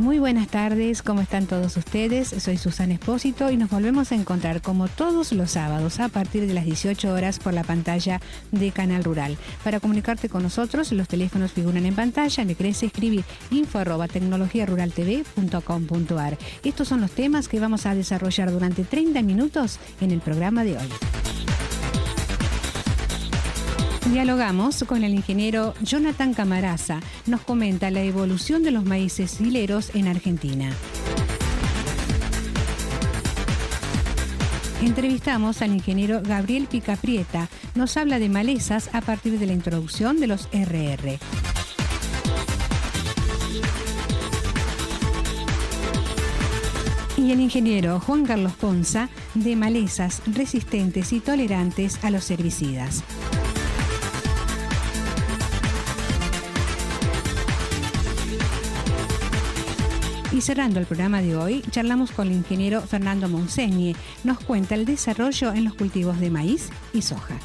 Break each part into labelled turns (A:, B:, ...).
A: Muy buenas tardes, ¿cómo están todos ustedes? Soy Susana Espósito y nos volvemos a encontrar como todos los sábados a partir de las 18 horas por la pantalla de Canal Rural. Para comunicarte con nosotros, los teléfonos figuran en pantalla, me querés escribir info@tecnologiaruraltv.com.ar. Estos son los temas que vamos a desarrollar durante 30 minutos en el programa de hoy. Dialogamos con el ingeniero Jonathan Camarasa. Nos comenta la evolución de los maíces hileros en Argentina. Entrevistamos al ingeniero Gabriel Picaprieta. Nos habla de malezas a partir de la introducción de los RR. Y el ingeniero Juan Carlos Ponza de malezas resistentes y tolerantes a los herbicidas. Y cerrando el programa de hoy, charlamos con el ingeniero Fernando Monseñe. Nos cuenta el desarrollo en los cultivos de maíz y soja.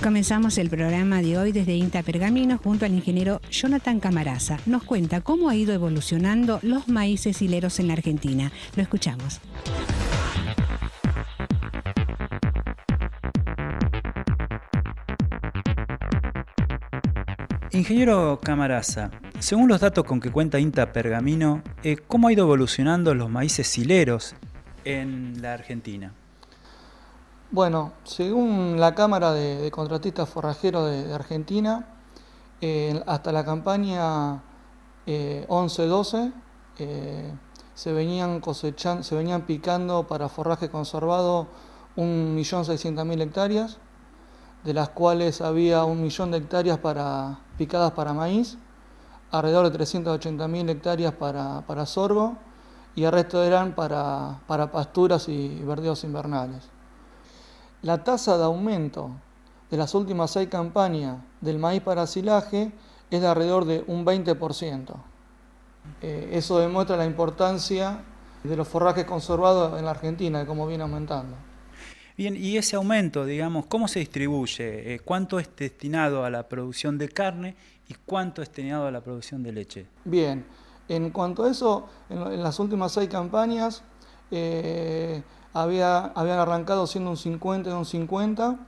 A: Comenzamos el programa de hoy desde INTA Pergamino junto al ingeniero Jonathan Camarasa. Nos cuenta cómo ha ido evolucionando los maíces hileros en la Argentina. Lo escuchamos.
B: Ingeniero Camarasa, según los datos con que cuenta INTA Pergamino, ¿cómo ha ido evolucionando los maíces hileros en la Argentina?
C: Bueno, según la Cámara de Contratistas Forrajeros de Argentina, hasta la campaña 11-12 se venían picando para forraje conservado 1.600.000 hectáreas, de las cuales había 1.000.000 de hectáreas picadas para maíz, alrededor de 380.000 hectáreas para sorgo, y el resto eran para pasturas y verdeos invernales. La tasa de aumento de las últimas 6 campañas del maíz para silaje es de alrededor de un 20%. Eso demuestra la importancia de los forrajes conservados en la Argentina, de cómo viene aumentando.
B: Bien, y ese aumento, digamos, ¿cómo se distribuye? ¿Cuánto es destinado a la producción de carne y cuánto es destinado a la producción de leche?
C: Bien, en cuanto a eso, en las últimas 6 campañas habían arrancado siendo un 50 y un 50,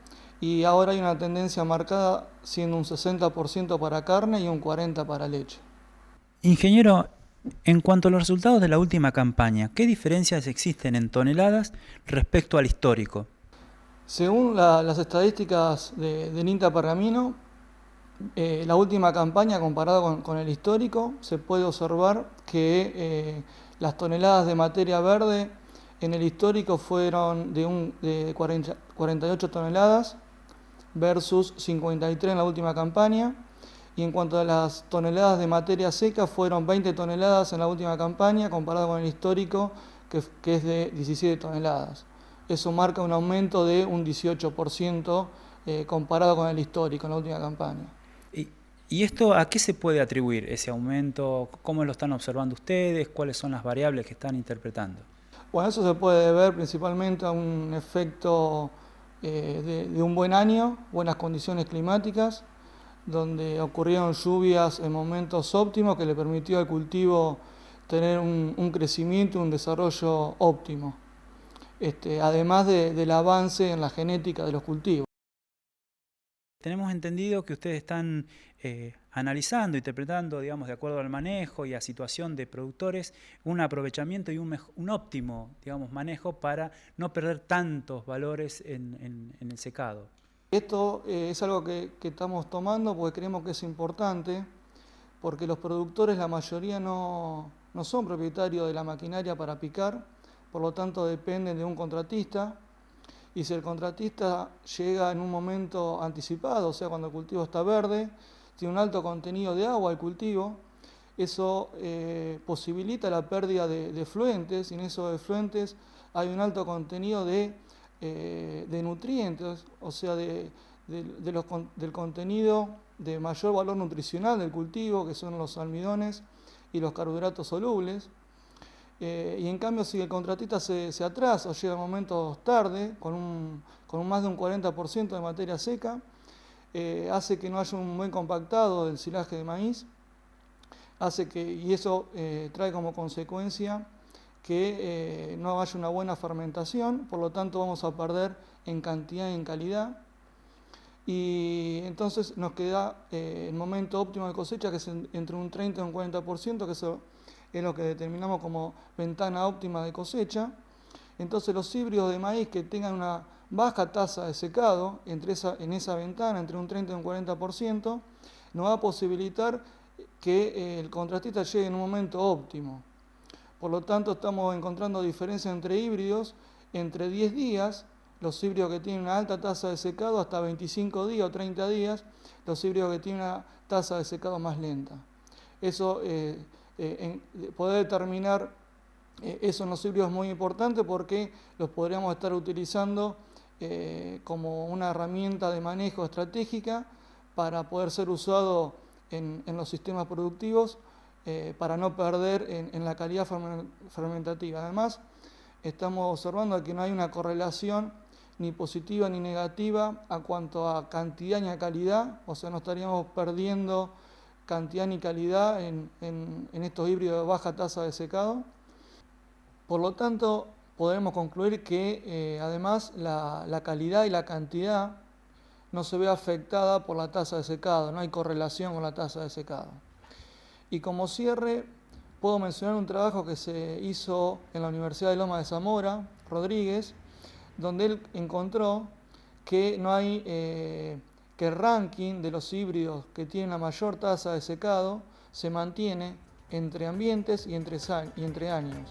C: y ahora hay una tendencia marcada siendo un 60% para carne y un 40% para leche.
B: Ingeniero, en cuanto a los resultados de la última campaña, ¿qué diferencias existen en toneladas respecto al histórico?
C: Según las estadísticas del INTA Pergamino, la última campaña comparada con el histórico, se puede observar que las toneladas de materia verde en el histórico fueron de 48 toneladas versus 53 en la última campaña, y en cuanto a las toneladas de materia seca fueron 20 toneladas en la última campaña comparado con el histórico que es de 17 toneladas. Eso marca un aumento de un 18% comparado con el histórico en la última campaña.
B: ¿Y esto a qué se puede atribuir ese aumento? ¿Cómo lo están observando ustedes? ¿Cuáles son las variables que están interpretando?
C: Bueno, eso se puede ver principalmente a un efecto de un buen año, buenas condiciones climáticas, donde ocurrieron lluvias en momentos óptimos que le permitió al cultivo tener un crecimiento, un desarrollo óptimo, además del avance en la genética de los cultivos.
B: Tenemos entendido que ustedes están analizando, interpretando, digamos, de acuerdo al manejo y a situación de productores, un aprovechamiento y un óptimo, digamos, manejo para no perder tantos valores en el secado.
C: Esto es algo que estamos tomando porque creemos que es importante, porque los productores, la mayoría, no son propietarios de la maquinaria para picar, por lo tanto dependen de un contratista. Y si el contratista llega en un momento anticipado, o sea, cuando el cultivo está verde, tiene un alto contenido de agua el cultivo, eso posibilita la pérdida de efluentes, y en esos efluentes hay un alto contenido de nutrientes, o sea, del contenido de mayor valor nutricional del cultivo, que son los almidones y los carbohidratos solubles. Y en cambio, si el contratista se atrasa o llega a momentos tarde, con más de un 40% de materia seca, hace que no haya un buen compactado del silaje de maíz, y eso trae como consecuencia que no haya una buena fermentación, por lo tanto vamos a perder en cantidad y en calidad. Y entonces nos queda el momento óptimo de cosecha, que es entre un 30 y un 40%, que eso es lo que determinamos como ventana óptima de cosecha. Entonces los híbridos de maíz que tengan una baja tasa de secado en esa ventana, entre un 30 y un 40%, nos va a posibilitar que el contratista llegue en un momento óptimo. Por lo tanto, estamos encontrando diferencias entre híbridos entre 10 días, los híbridos que tienen una alta tasa de secado, hasta 25 días o 30 días, los híbridos que tienen una tasa de secado más lenta. Eso, poder determinar eso en los híbridos es muy importante, porque los podríamos estar utilizando como una herramienta de manejo estratégica para poder ser usado en los sistemas productivos, para no perder en la calidad fermentativa. Además, estamos observando que no hay una correlación ni positiva ni negativa a cuanto a cantidad ni a calidad, o sea, no estaríamos perdiendo cantidad ni calidad en estos híbridos de baja tasa de secado. Por lo tanto, podemos concluir que además la calidad y la cantidad no se ve afectada por la tasa de secado, no hay correlación con la tasa de secado. Y como cierre, puedo mencionar un trabajo que se hizo en la Universidad de Loma de Zamora, Rodríguez, donde él encontró que no hay que el ranking de los híbridos que tienen la mayor tasa de secado se mantiene entre ambientes y entre años.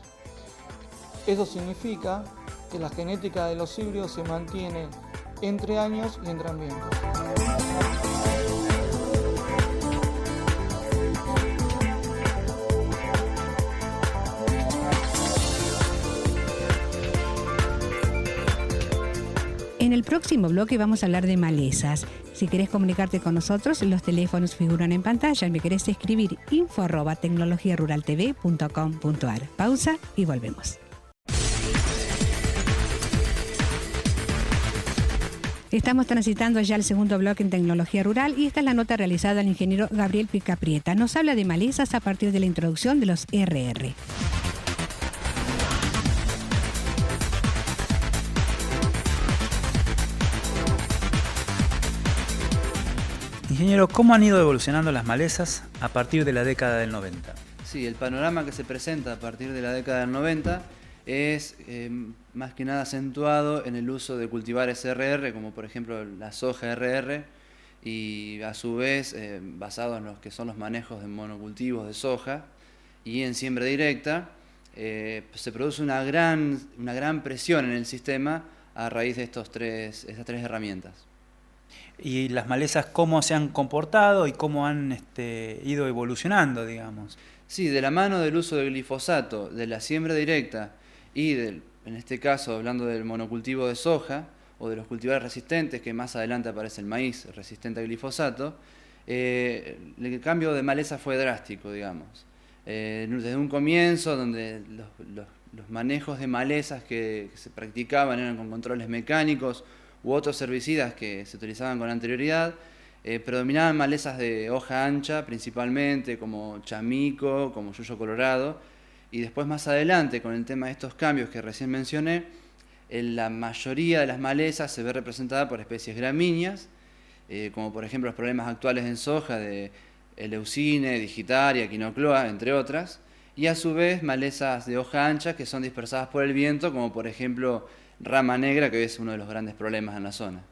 C: Eso significa que la genética de los híbridos se mantiene entre años y entre ambientes.
A: En el próximo bloque vamos a hablar de malezas. Si querés comunicarte con nosotros, los teléfonos figuran en pantalla. Me querés escribir info@tecnologiaruraltv.com.ar. Pausa y volvemos. Estamos transitando ya el segundo bloque en Tecnología Rural y esta es la nota realizada al ingeniero Gabriel Picaprieta. Nos habla de malezas a partir de la introducción de los RR.
B: Ingeniero, ¿cómo han ido evolucionando las malezas a partir de la década del 90?
D: Sí, el panorama que se presenta a partir de la década del 90 es más que nada acentuado en el uso de cultivares RR, como por ejemplo la soja RR, y a su vez basado en los que son los manejos de monocultivos de soja y en siembra directa, se produce una gran presión en el sistema a raíz de estas tres herramientas.
B: ¿Y las malezas cómo se han comportado y cómo han ido evolucionando, digamos?
D: Sí, de la mano del uso del glifosato, de la siembra directa y en este caso hablando del monocultivo de soja o de los cultivares resistentes, que más adelante aparece el maíz resistente al glifosato, el cambio de maleza fue drástico, digamos. Desde un comienzo donde los manejos de malezas que se practicaban eran con controles mecánicos u otros herbicidas que se utilizaban con anterioridad, predominaban malezas de hoja ancha principalmente, como chamico, como yuyo colorado, y después más adelante con el tema de estos cambios que recién mencioné, la mayoría de las malezas se ve representada por especies gramíneas, como por ejemplo los problemas actuales en soja de Eleucine, Digitaria, Quinocloa, entre otras, y a su vez malezas de hoja ancha que son dispersadas por el viento, como por ejemplo rama negra, que es uno de los grandes problemas en la zona.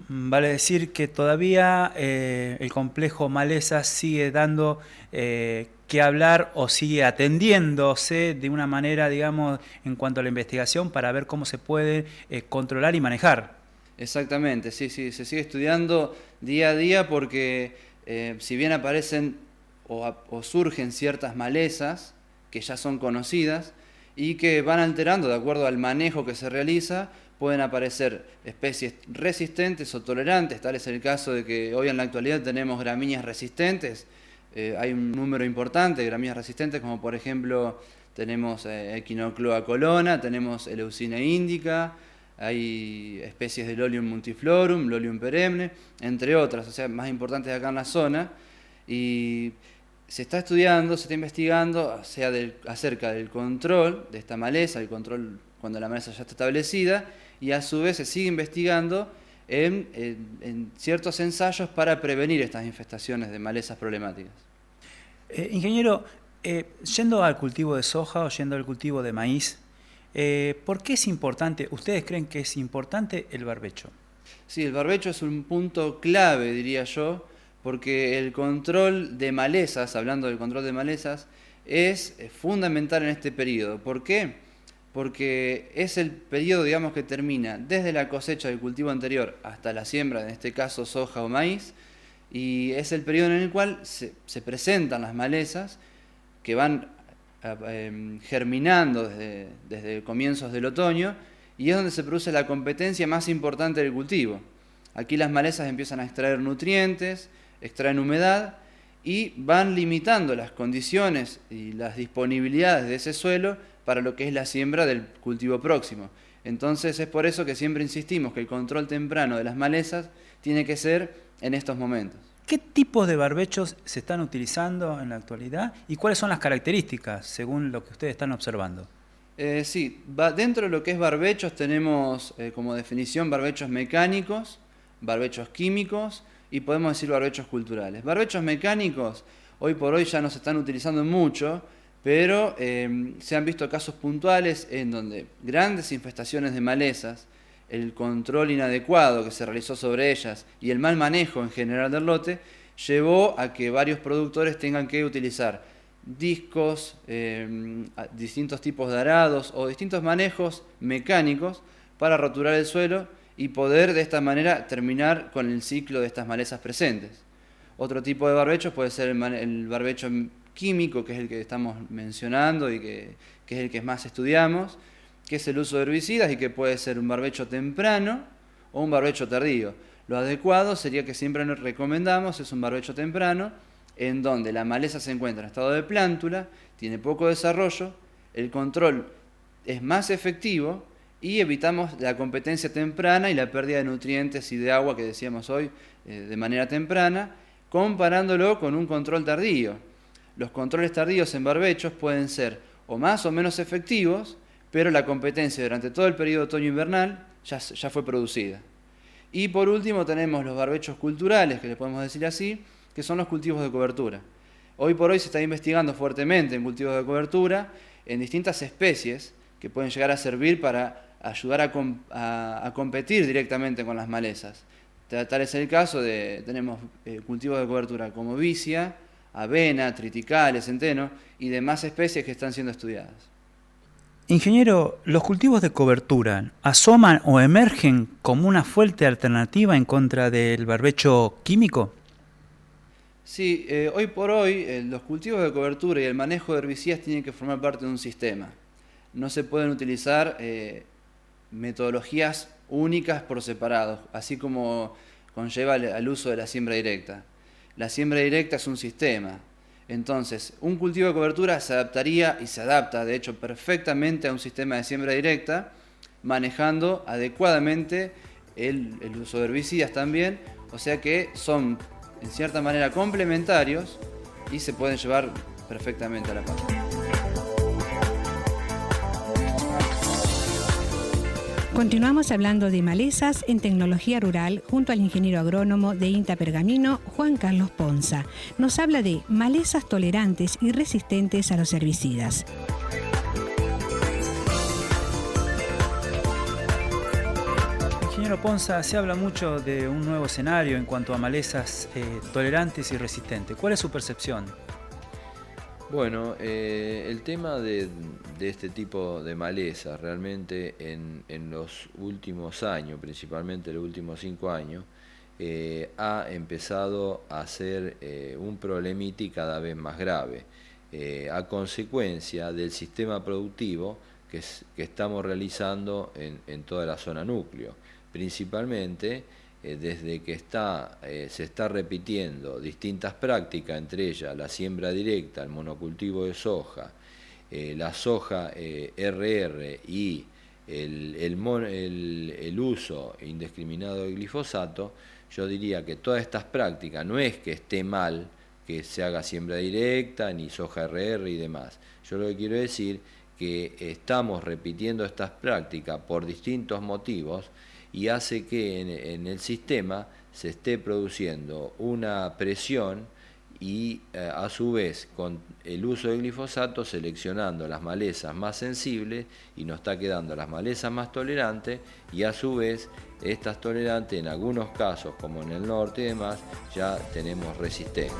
B: Vale decir que todavía el complejo malezas sigue dando que hablar o sigue atendiéndose de una manera, digamos, en cuanto a la investigación para ver cómo se puede controlar y manejar.
D: Exactamente, sí, se sigue estudiando día a día porque si bien aparecen o surgen ciertas malezas que ya son conocidas y que van alterando de acuerdo al manejo que se realiza, pueden aparecer especies resistentes o tolerantes. Tal es el caso de que hoy en la actualidad tenemos gramíneas resistentes. Hay un número importante de gramíneas resistentes, como por ejemplo tenemos Echinocloa colona, tenemos Eleucina indica, hay especies de Lolium multiflorum, Lolium perenne, entre otras, o sea, más importantes acá en la zona, y se está estudiando, se está investigando acerca del control de esta maleza, el control cuando la maleza ya está establecida, y a su vez se sigue investigando en ciertos ensayos para prevenir estas infestaciones de malezas problemáticas.
B: Ingeniero, yendo al cultivo de soja o yendo al cultivo de maíz, ¿por qué es importante, ustedes creen que es importante el barbecho?
D: Sí, el barbecho es un punto clave, diría yo, porque el control de malezas, hablando del control de malezas, es fundamental en este periodo. ¿Por qué? Porque es el periodo, digamos, que termina desde la cosecha del cultivo anterior hasta la siembra, en este caso soja o maíz, y es el periodo en el cual se presentan las malezas que van germinando desde comienzos del otoño, y es donde se produce la competencia más importante del cultivo. Aquí las malezas empiezan a extraer nutrientes, extraen humedad y van limitando las condiciones y las disponibilidades de ese suelo para lo que es la siembra del cultivo próximo. Entonces es por eso que siempre insistimos que el control temprano de las malezas tiene que ser en estos momentos.
B: ¿Qué tipos de barbechos se están utilizando en la actualidad y cuáles son las características según lo que ustedes están observando?
D: Sí, dentro de lo que es barbechos tenemos como definición barbechos mecánicos, barbechos químicos y podemos decir barbechos culturales. Barbechos mecánicos hoy por hoy ya no se están utilizando mucho, pero se han visto casos puntuales en donde grandes infestaciones de malezas, el control inadecuado que se realizó sobre ellas y el mal manejo en general del lote llevó a que varios productores tengan que utilizar discos, distintos tipos de arados o distintos manejos mecánicos para roturar el suelo y poder de esta manera terminar con el ciclo de estas malezas presentes. Otro tipo de barbechos puede ser el barbecho químico, que es el que estamos mencionando y que es el que más estudiamos, que es el uso de herbicidas y que puede ser un barbecho temprano o un barbecho tardío. Lo adecuado sería, que siempre nos recomendamos, es un barbecho temprano, en donde la maleza se encuentra en estado de plántula, tiene poco desarrollo, el control es más efectivo y evitamos la competencia temprana y la pérdida de nutrientes y de agua que decíamos hoy de manera temprana, comparándolo con un control tardío. Los controles tardíos en barbechos pueden ser o más o menos efectivos, pero la competencia durante todo el periodo otoño-invernal ya fue producida. Y por último tenemos los barbechos culturales, que le podemos decir así, que son los cultivos de cobertura. Hoy por hoy se está investigando fuertemente en cultivos de cobertura en distintas especies que pueden llegar a servir para ayudar a competir directamente con las malezas. Tal es el caso tenemos cultivos de cobertura como vicia, avena, triticales, centeno y demás especies que están siendo estudiadas.
B: Ingeniero, ¿los cultivos de cobertura asoman o emergen como una fuerte alternativa en contra del barbecho químico?
D: Sí, hoy por hoy los cultivos de cobertura y el manejo de herbicidas tienen que formar parte de un sistema. No se pueden utilizar metodologías únicas por separado, así como conlleva al uso de la siembra directa. La siembra directa es un sistema. Entonces, un cultivo de cobertura se adaptaría y se adapta, de hecho, perfectamente a un sistema de siembra directa, manejando adecuadamente el uso de herbicidas también, o sea que son, en cierta manera, complementarios y se pueden llevar perfectamente a la par.
A: Continuamos hablando de malezas en tecnología rural junto al ingeniero agrónomo de INTA Pergamino, Juan Carlos Ponza. Nos habla de malezas tolerantes y resistentes a los herbicidas.
B: Ingeniero Ponza, se habla mucho de un nuevo escenario en cuanto a malezas tolerantes y resistentes. ¿Cuál es su percepción?
E: Bueno, el tema de este tipo de malezas realmente en los últimos años, principalmente los últimos 5 años, ha empezado a ser un problemita y cada vez más grave, a consecuencia del sistema productivo que estamos realizando en toda la zona núcleo, principalmente desde que se está repitiendo distintas prácticas, entre ellas la siembra directa, el monocultivo de soja la soja RR y el uso indiscriminado de glifosato, yo diría que todas estas prácticas no es que esté mal que se haga siembra directa, ni soja RR y demás. Yo lo que quiero decir que estamos repitiendo estas prácticas por distintos motivos y hace que en el sistema se esté produciendo una presión y a su vez con el uso de glifosato seleccionando las malezas más sensibles y nos está quedando las malezas más tolerantes y a su vez estas tolerantes en algunos casos como en el norte y demás ya tenemos resistencia.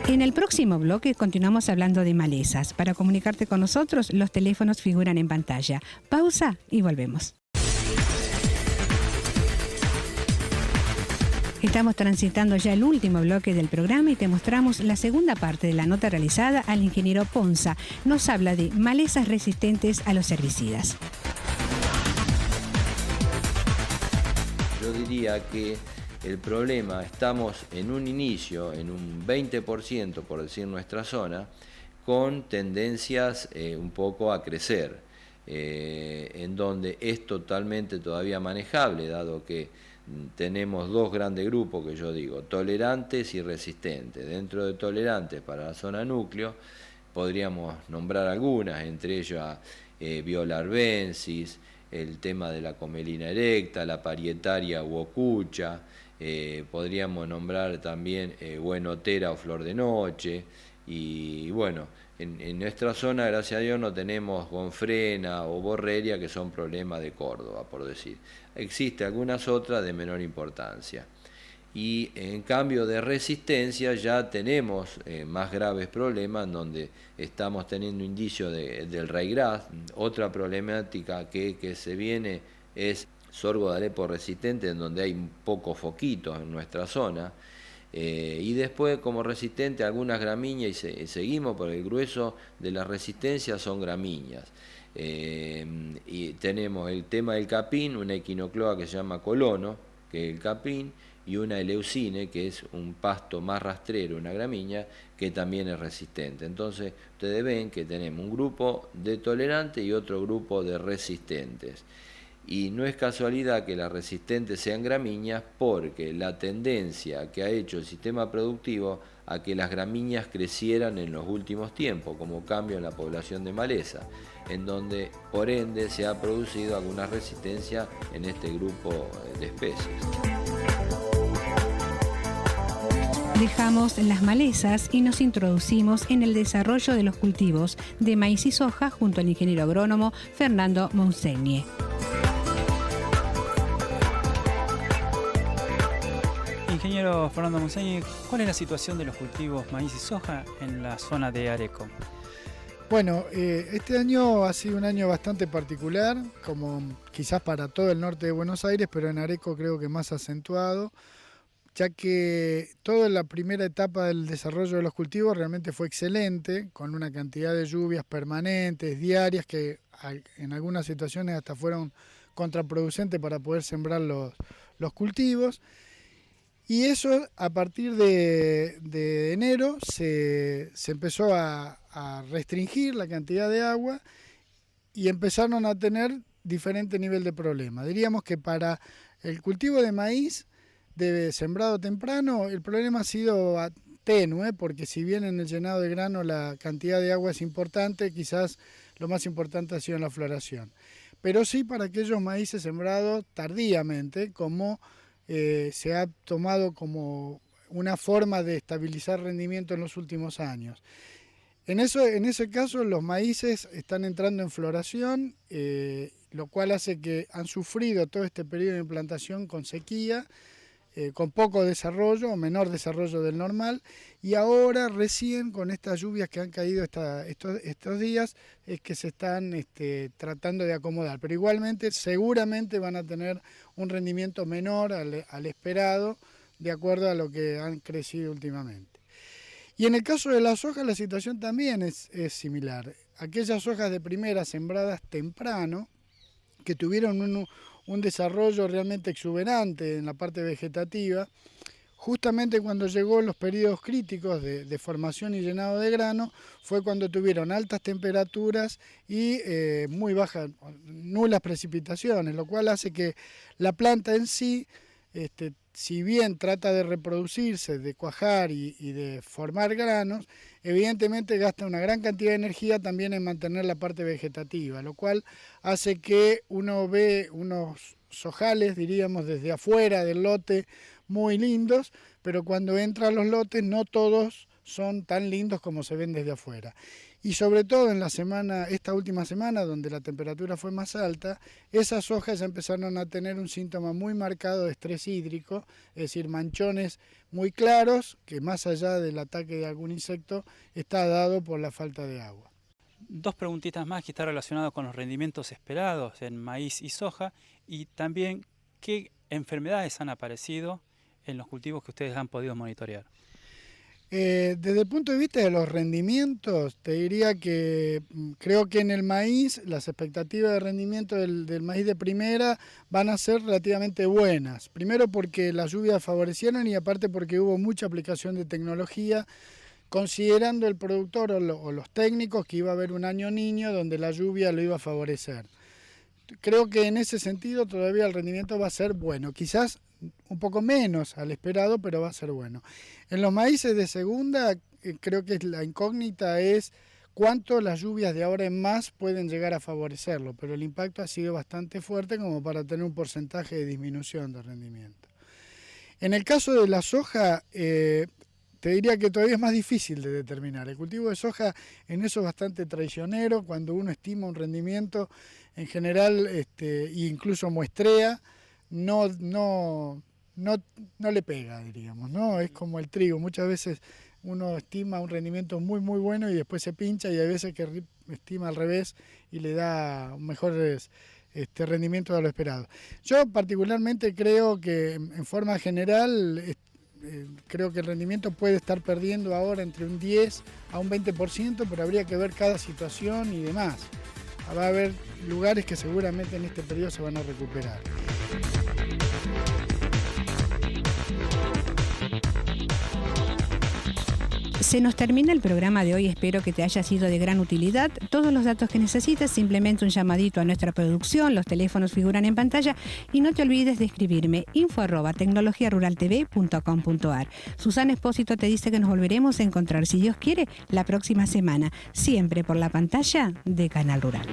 A: En el próximo bloque continuamos hablando de malezas. Para comunicarte con nosotros, los teléfonos figuran en pantalla. Pausa y volvemos. Estamos transitando ya el último bloque del programa y te mostramos la segunda parte de la nota realizada al ingeniero Ponza. Nos habla de malezas resistentes a los herbicidas.
E: Yo diría que el problema, estamos en un inicio, en un 20%, por decir nuestra zona, con tendencias un poco a crecer, en donde es totalmente todavía manejable, dado que tenemos dos grandes grupos que yo digo, tolerantes y resistentes. Dentro de tolerantes para la zona núcleo podríamos nombrar algunas, entre ellas Viola arbensis, el tema de la comelina erecta, la parietaria huocucha, podríamos nombrar también buenotera o flor de noche, y bueno, en nuestra zona, gracias a Dios, no tenemos gonfrena o borreria, que son problemas de Córdoba, por decir. Existe algunas otras de menor importancia. Y en cambio de resistencia ya tenemos más graves problemas, en donde estamos teniendo indicios del ryegrass. Otra problemática que se viene es sorgo de Alepo resistente, en donde hay pocos foquitos en nuestra zona. Y después como resistente algunas gramíneas y seguimos, por el grueso de la resistencia son gramíneas. Y tenemos el tema del capín, una equinocloa que se llama colono, que es el capín, y una eleucine, que es un pasto más rastrero, una gramínea, que también es resistente. Entonces ustedes ven que tenemos un grupo de tolerantes y otro grupo de resistentes. Y no es casualidad que las resistentes sean gramíneas, porque la tendencia que ha hecho el sistema productivo a que las gramíneas crecieran en los últimos tiempos, como cambio en la población de maleza, en donde por ende se ha producido alguna resistencia en este grupo de especies.
A: Dejamos las malezas y nos introducimos en el desarrollo de los cultivos de maíz y soja junto al ingeniero agrónomo Fernando Monsegni.
B: Ingeniero Fernando Monsegni, ¿cuál es la situación de los cultivos maíz y soja en la zona de Areco?
F: Bueno, este año ha sido un año bastante particular, como quizás para todo el norte de Buenos Aires, pero en Areco creo que más acentuado, ya que toda la primera etapa del desarrollo de los cultivos realmente fue excelente, con una cantidad de lluvias permanentes, diarias, que en algunas situaciones hasta fueron contraproducentes para poder sembrar los cultivos. Y eso a partir de enero se empezó a restringir la cantidad de agua y empezaron a tener diferente nivel de problema. Diríamos que para el cultivo de maíz de sembrado temprano el problema ha sido tenue, porque si bien en el llenado de grano la cantidad de agua es importante, quizás lo más importante ha sido en la floración. Pero sí para aquellos maíces sembrados tardíamente, como se ha tomado como una forma de estabilizar rendimiento en los últimos años. En ese caso los maíces están entrando en floración, lo cual hace que han sufrido todo este periodo de implantación con sequía, con poco desarrollo o menor desarrollo del normal, y ahora recién con estas lluvias que han caído estos días es que se están tratando de acomodar, pero igualmente seguramente van a tener un rendimiento menor al esperado, de acuerdo a lo que han crecido últimamente. Y en el caso de las hojas la situación también es similar. Aquellas hojas de primera sembradas temprano, que tuvieron un desarrollo realmente exuberante en la parte vegetativa, justamente cuando llegó los periodos críticos de formación y llenado de grano, fue cuando tuvieron altas temperaturas y muy bajas, nulas precipitaciones, lo cual hace que la planta en sí, si bien trata de reproducirse, de cuajar y de formar granos, evidentemente gasta una gran cantidad de energía también en mantener la parte vegetativa, lo cual hace que uno ve unos sojales, diríamos, desde afuera del lote, muy lindos, pero cuando entra a los lotes no todos son tan lindos como se ven desde afuera. Y sobre todo en esta última semana, donde la temperatura fue más alta, esas hojas ya empezaron a tener un síntoma muy marcado de estrés hídrico, es decir, manchones muy claros, que más allá del ataque de algún insecto, está dado por la falta de agua.
B: Dos preguntitas más que están relacionadas con los rendimientos esperados en maíz y soja, y también qué enfermedades han aparecido en los cultivos que ustedes han podido monitorear.
F: Desde el punto de vista de los rendimientos, te diría que creo que en el maíz las expectativas de rendimiento del maíz de primera van a ser relativamente buenas. Primero porque las lluvias favorecieron y aparte porque hubo mucha aplicación de tecnología, considerando el productor o los técnicos que iba a haber un año niño donde la lluvia lo iba a favorecer. Creo que en ese sentido todavía el rendimiento va a ser bueno, quizás un poco menos al esperado, pero va a ser bueno. En los maíces de segunda, creo que la incógnita es cuánto las lluvias de ahora en más pueden llegar a favorecerlo, pero el impacto ha sido bastante fuerte como para tener un porcentaje de disminución de rendimiento. En el caso de la soja, te diría que todavía es más difícil de determinar. El cultivo de soja en eso es bastante traicionero, cuando uno estima un rendimiento, en general, incluso muestrea, no le pega, diríamos, ¿no? Es como el trigo, muchas veces uno estima un rendimiento muy muy bueno y después se pincha, y hay veces que estima al revés y le da mejores rendimiento de lo esperado. Yo particularmente creo que en forma general creo que el rendimiento puede estar perdiendo ahora entre un 10 a un 20%, pero habría que ver cada situación y demás. Va a haber lugares que seguramente en este periodo se van a recuperar.
A: Se nos termina el programa de hoy, espero que te haya sido de gran utilidad. Todos los datos que necesites, simplemente un llamadito a nuestra producción, los teléfonos figuran en pantalla y no te olvides de escribirme info@tecnologiaruraltv.com.ar. Susana Espósito te dice que nos volveremos a encontrar, si Dios quiere, la próxima semana, siempre por la pantalla de Canal Rural.